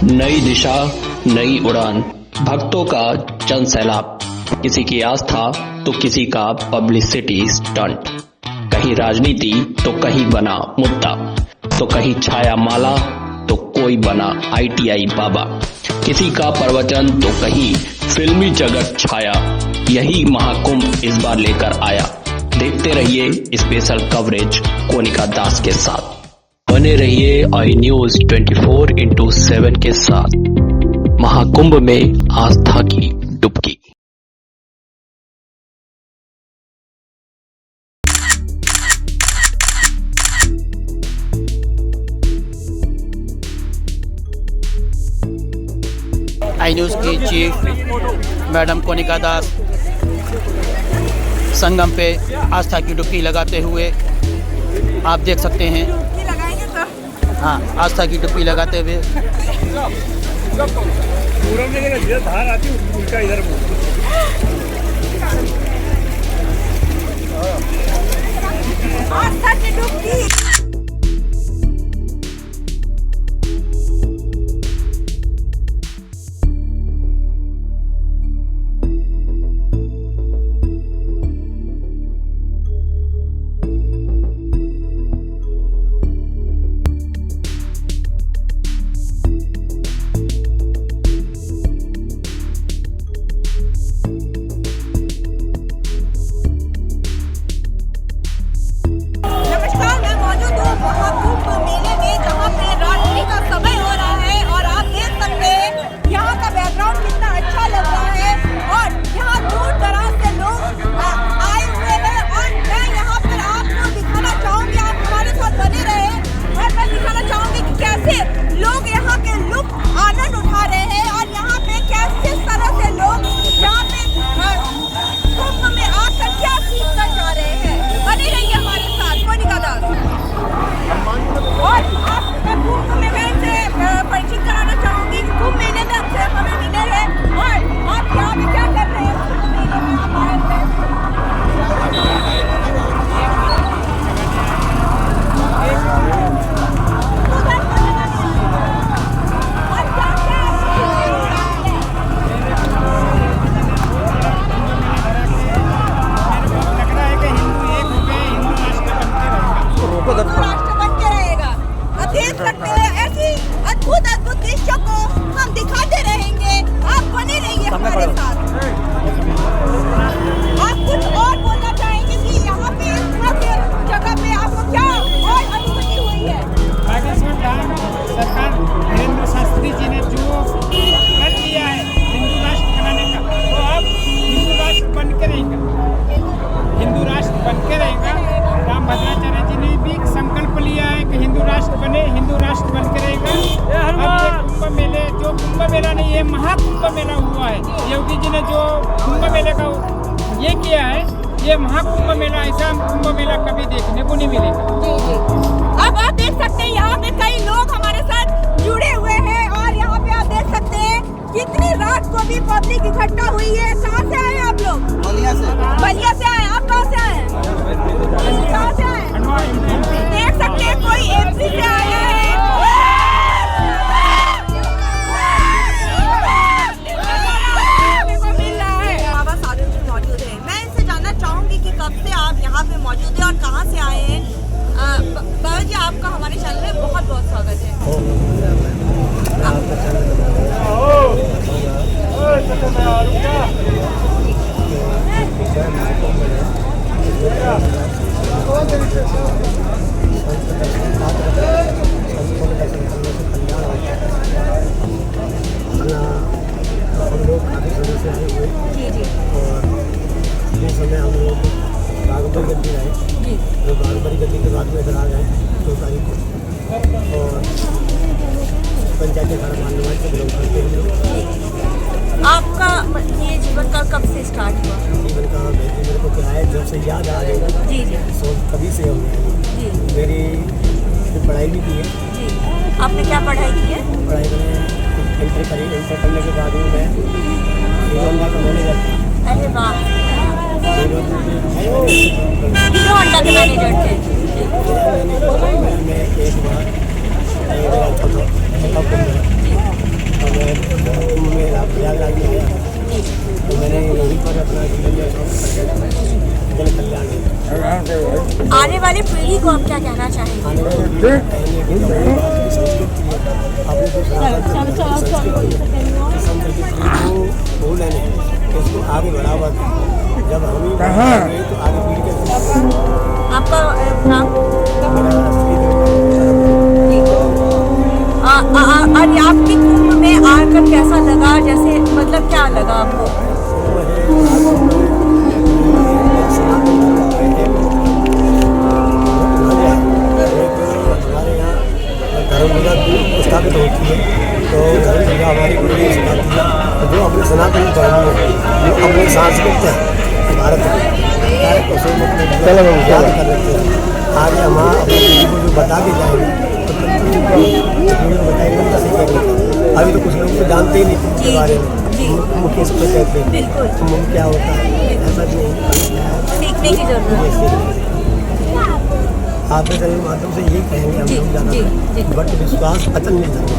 नई दिशा, नई उड़ान, भक्तों का जन सैलाब, किसी की आस्था तो किसी का पब्लिसिटी स्टंट, कहीं राजनीति तो कहीं बना मुद्दा, तो कहीं छाया माला तो कोई बना ITI बाबा, किसी का प्रवचन तो कहीं फिल्मी जगत छाया। यही महाकुंभ इस बार लेकर आया। देखते रहिए स्पेशल कवरेज कोनिका दास के साथ। बने रहिए iNews 24/7 के साथ। महाकुंभ में आस्था की डुबकी। iNews की चीफ मैडम कोनिका दास संगम पे आस्था की डुबकी लगाते हुए आप देख सकते हैं। हाँ, आस्था की डुबकी लगाते हुए धार आती उल्टा इधर आस्था की डुबकी। अद्भुत दृश्यों को हम दिखाते रहेंगे। आप बने रहिए हमारे साथ। आप कुछ और बोलना चाहेंगे कि यहाँ पे इस जगह पे आपको क्या और अनुभूति हुई है? सरकार नरेंद्र शास्त्री जी ने जो कर लिया है हिंदू राष्ट्र बनाने का, तो अब हिंदू राष्ट्र बन के रहेगा। हिंदू राष्ट्र बन के रहेगा। राम भद्राचार्य जी ने भी संकल्प लिया है कि हिंदू राष्ट्र बने, हिंदू राष्ट्र बन के रहेगा। अब ये कुंभ मेले, जो कुंभ मेला नहीं, ये महाकुंभ मेला हुआ है। योगी जी ने जो कुंभ मेले का ये किया है, ये महाकुंभ मेला, ऐसा कुंभ मेला कभी देखने को नहीं मिलेगा। जी जी। अब आप देख सकते हैं यहाँ पे कई लोग हमारे साथ जुड़े हुए हैं और यहाँ पे आप देख सकते हैं कितनी रात को भी पब्लिक इकट्ठा हुई है। कहाँ से आए आप लोग? बलिया से। बलिया से आए। आप कहाँ से आए? कहाँ से आए? देख सकते हैं कोई MP से आया है। कब से आप यहाँ पे मौजूद हैं और कहाँ से आए हैं? बाबा जी, आपका हमारे चैनल में बहुत बहुत स्वागत है। हम लोग काफ़ी समय से आए हुए। जी जी। और इस समय हम लोग बागंबरी गद्दी आए। तो बागंबरी गद्दी के बाद में इधर आ गए 2 तारीख को। और पंचायत अखाड़ा मालूमात से बिलोंग करते हैं। आपका ये जीवन का कब से स्टार्ट हुआ? जीवन का मेरे को क्या है, जब से याद आ गई। जी जी। सो तभी से हम जी। मेरी पढ़ाई भी की है। जी। आपने क्या पढ़ाई की है? पढ़ाई मैंने इंटर करी। इंटर करने के बाद में मैं हीरो होंडा का मैनेजर। अरे वाह। हीरो होंडा के मैनेजर थे। मैं एक बार कहेंगे कि हमारी भारत की संस्कृति है, अपने जो सनातन संस्कृति को भूलें नहीं, इसको आगे बढ़ावा दें। जब हम ही बढ़ाएंगे तो आगे पीढ़ी के आपका नाम और आपके कुंभ में आकर कैसा लगा, जैसे मतलब क्या लगा आपको? हमारे यहाँ धर्म पूजा स्थापित होती है, तो धर्म पूजा हमारी पूरी सिखाती है। तो जो अपने सनातन धर्म में जो अपने सांस्कृतिक है भारत में याद कर लेते हैं, आगे हम अपनी पीढ़ी को जो बता के जाएंगे तो बताएंगे कैसे करेंगे। अभी तो कुछ लोग तो जानते ही नहीं इसके बारे में, मुख्य से कहते हैं कुंभ क्या होता है, ऐसा भी नहीं सीखने की जरूरत है। आपके चैनल माध्यम से यही कहेंगे हम लोग ज़्यादा, बट विश्वास अचल नहीं धर्म,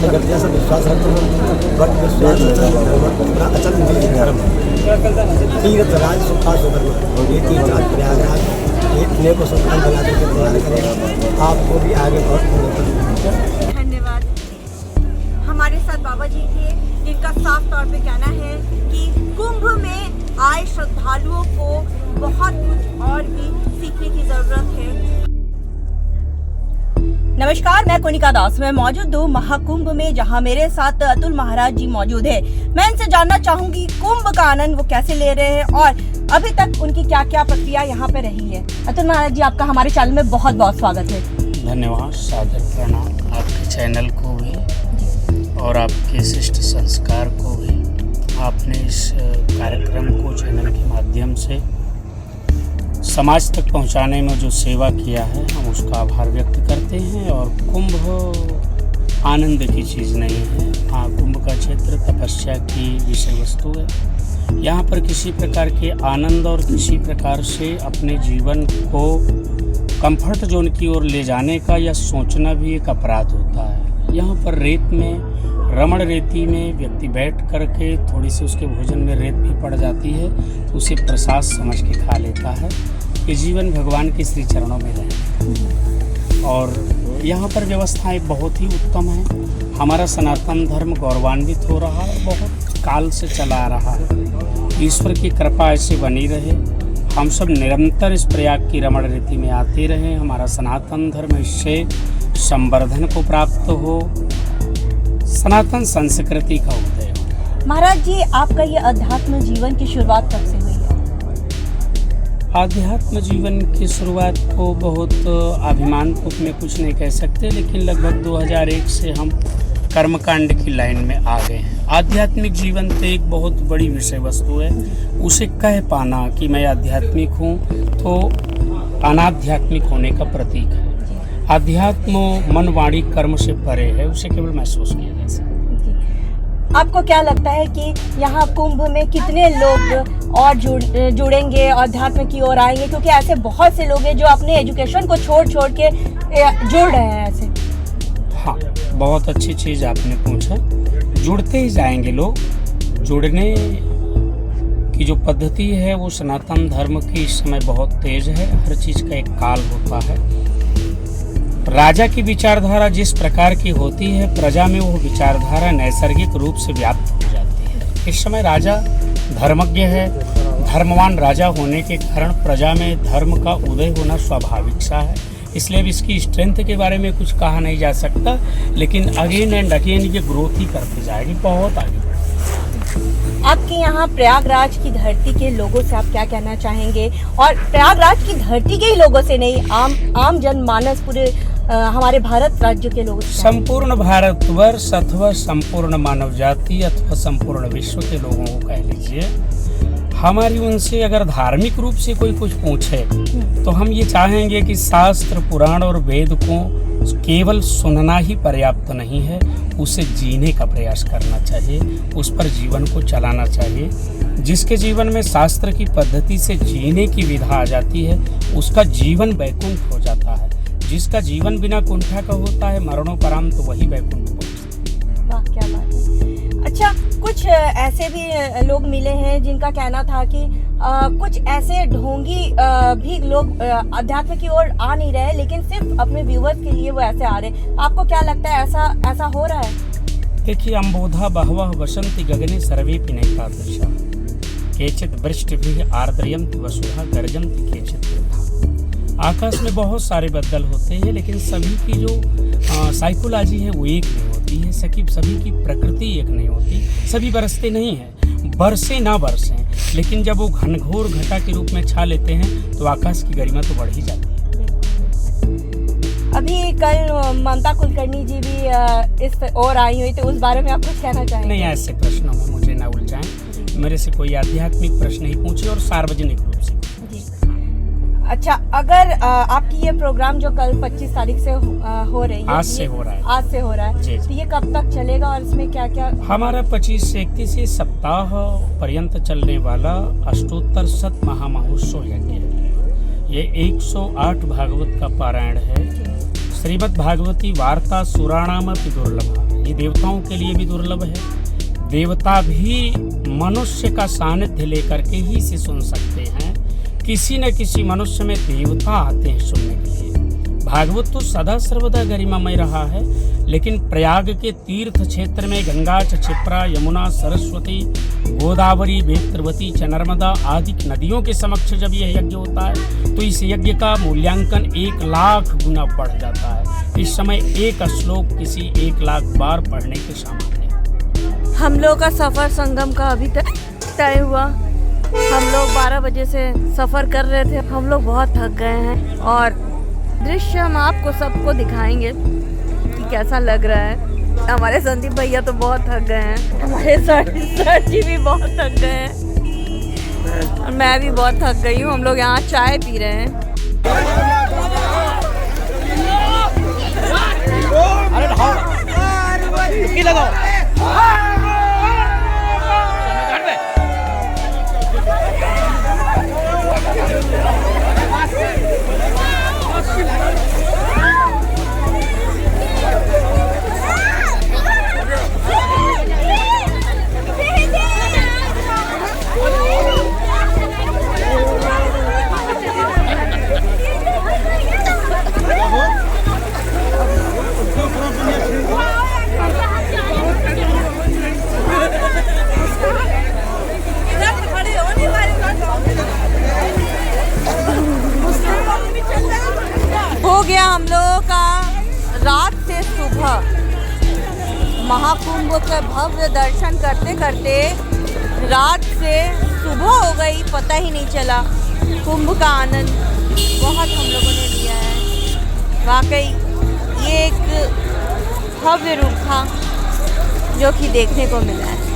अगर जैसा विश्वास है तो बट विश्वास अचल नहीं धर्म। तीर्थ राज सुखा सुधर्मा, ये तीर्थ राज प्रयागराज इतने को सुखान बना करके तैयार करेगा, आपको भी आगे बहुत धन्यवाद। हमारे साथ बाबा जी थे जिनका साफ तौर पे कहना है कि कुंभ में आए श्रद्धालुओं को बहुत कुछ और भी सीखने की जरूरत है। नमस्कार, मैं कोनिका दास। मैं मौजूद हूँ महाकुंभ में, जहाँ मेरे साथ अतुल महाराज जी मौजूद है। मैं इनसे जानना चाहूंगी कुंभ का आनंद वो कैसे ले रहे हैं और अभी तक उनकी क्या क्या प्रक्रिया यहाँ पे रही है। अतुल महाराज जी, आपका हमारे चैनल में बहुत बहुत स्वागत है। धन्यवाद, सादर प्रणाम आपके चैनल को भी और आपके शिष्ट संस्कार को भी। आपने इस कार्यक्रम को चैनल के माध्यम से समाज तक पहुंचाने में जो सेवा किया है, हम उसका आभार व्यक्त करते हैं। और कुंभ आनंद की चीज़ नहीं है। हाँ, कुंभ का क्षेत्र तपस्या की विषय वस्तु है। यहाँ पर किसी प्रकार के आनंद और किसी प्रकार से अपने जीवन को कंफर्ट जोन की ओर ले जाने का या सोचना भी एक अपराध होता है। यहाँ पर रेत में, रमण रेती में व्यक्ति बैठ करके थोड़ी सी उसके भोजन में रेत भी पड़ जाती है तो उसे प्रसाद समझ के खा लेता है। ये जीवन भगवान के श्री चरणों में रहे। और यहाँ पर व्यवस्थाएं बहुत ही उत्तम हैं। हमारा सनातन धर्म गौरवान्वित हो रहा है, बहुत काल से चला आ रहा है। ईश्वर की कृपा ऐसे बनी रहे, हम सब निरंतर इस प्रयाग की रमण रीति में आते रहें, हमारा सनातन धर्म इससे संवर्धन को प्राप्त हो, सनातन संस्कृति का उदय हो। महाराज जी, आपका ये अध्यात्म जीवन की शुरुआत कब से हुई है? आध्यात्म जीवन की शुरुआत को बहुत अभिमान रूप में कुछ नहीं कह सकते, लेकिन लगभग 2001 से हम कर्मकांड की लाइन में आ गए हैं। आध्यात्मिक जीवन तो एक बहुत बड़ी विषय वस्तु है। उसे कह पाना कि मैं आध्यात्मिक हूँ तो अनाध्यात्मिक होने का प्रतीक है। अध्यात्म मन वाणी कर्म से परे है, उसे केवल महसूस किया जा सकता है। आपको क्या लगता है कि यहाँ कुंभ में कितने लोग और जुड़ेंगे, अध्यात्म की ओर आएंगे? क्योंकि ऐसे बहुत से लोग हैं जो अपने एजुकेशन को छोड़ के जुड़ रहे हैं ऐसे। हाँ, बहुत अच्छी चीज़ आपने पूछा। जुड़ते ही जाएंगे लोग। जुड़ने की जो पद्धति है वो सनातन धर्म की इस समय बहुत तेज है। हर चीज़ का एक काल होता है। राजा की विचारधारा जिस प्रकार की होती है, प्रजा में वो विचारधारा नैसर्गिक रूप से व्याप्त हो जाती है। इस समय राजा धर्मज्ञ है। धर्मवान राजा होने के कारण प्रजा में धर्म का उदय होना स्वाभाविक सा है। इसलिए अब इसकी स्ट्रेंथ के बारे में कुछ कहा नहीं जा सकता, लेकिन अगेन एंड अगेन ये ग्रोथ ही करते जाएगी, बहुत आगे। आपके यहाँ प्रयागराज की धरती के लोगों से आप क्या कहना चाहेंगे? और प्रयागराज की धरती के ही लोगों से नहीं, आम जनमानस पूरे हमारे भारत राज्य के लोगों से? संपूर्ण भारतवर्ष अथवा संपूर्ण मानव जाति अथवा संपूर्ण विश्व के लोगों को कह लीजिए, हमारी उनसे अगर धार्मिक रूप से कोई कुछ पूछे तो हम ये चाहेंगे कि शास्त्र, पुराण और वेद को केवल सुनना ही पर्याप्त नहीं है, उसे जीने का प्रयास करना चाहिए, उस पर जीवन को चलाना चाहिए। जिसके जीवन में शास्त्र की पद्धति से जीने की विधा आ जाती है, उसका जीवन वैकुंठ हो जाता है। जिसका जीवन बिना कुंठा का होता है, मरणोपरांत तो वही वैकुंठ पहुंचता है। वाह, क्या बात है। अच्छा, कुछ ऐसे भी लोग मिले हैं जिनका कहना था कि कुछ ऐसे ढोंगी भी लोग अध्यात्म की ओर आ नहीं रहे, लेकिन सिर्फ अपने व्यूवर्स के लिए वो ऐसे आ रहे हैं। आपको क्या लगता है, ऐसा हो रहा है? देखिए, अम्बोधा बहवः वसन्ति गगने सर्वेपि नैतादृशः केचित् वृष्टिभिः आर्द्रयन्ति वसुधा गर्जन्ति केचित् वृथा। आकाश में बहुत सारे बदल होते हैं, लेकिन सभी की जो साइकोलॉजी है वो एक नहीं होती है, सभी की प्रकृति एक नहीं होती। सभी बरसते नहीं हैं, बरसे ना बरसें, लेकिन जब वो घनघोर घटा के रूप में छा लेते हैं तो आकाश की गरिमा तो बढ़ ही जाती है। अभी कल ममता कुलकर्णी जी भी इस और आई हुई, तो उस बारे में आप कुछ कहना चाहेंगे? नहीं, ऐसे प्रश्नों में मुझे ना उलझाएं। मेरे से कोई आध्यात्मिक प्रश्न नहीं पूछे और सार्वजनिक रूप से। अच्छा, अगर आपकी ये प्रोग्राम जो कल 25 तारीख से हो रही है, आज से हो रहा है जी। तो ये कब तक चलेगा और इसमें क्या क्या? हमारा 25 से 31 सप्ताह पर्यंत चलने वाला अष्टोत्तर शत महामहोत्सव यज्ञ है। ये 108 भागवत का पारायण है। श्रीमद् भागवती वार्ता सुराणामपि दुर्लभ, ये देवताओं के लिए भी दुर्लभ है। देवता भी मनुष्य का सानिध्य लेकर के ही से सुन सकते हैं। किसी न किसी मनुष्य में देवता आते हैं सुनने के लिए। भागवत तो सदा सर्वदा गरिमामय रहा है, लेकिन प्रयाग के तीर्थ क्षेत्र में गंगा च क्षिप्रा यमुना सरस्वती गोदावरी वेत्रवती च नर्मदा आदि नदियों के समक्ष जब यह यज्ञ होता है तो इस यज्ञ का मूल्यांकन 1 लाख गुना बढ़ जाता है। इस समय एक श्लोक किसी 1 लाख बार पढ़ने के समान है। हम लोग का सफर संगम का अभी तक तय हुआ। हम लोग 12 बजे से सफ़र कर रहे थे। हम लोग बहुत थक गए हैं और दृश्य हम आपको सबको दिखाएंगे कि कैसा लग रहा है। हमारे संदीप भैया तो बहुत थक गए हैं, हमारे सर जी भी बहुत थक गए हैं और मैं भी बहुत थक गई हूँ। हम लोग यहाँ चाय पी रहे हैं। हो गया हम लोगों का रात से सुबह महाकुंभ के भव्य दर्शन करते करते रात से सुबह हो गई, पता ही नहीं चला। कुंभ का आनंद बहुत हम लोगों ने लिया है। वाकई ये एक भव्य रूप था जो कि देखने को मिला है।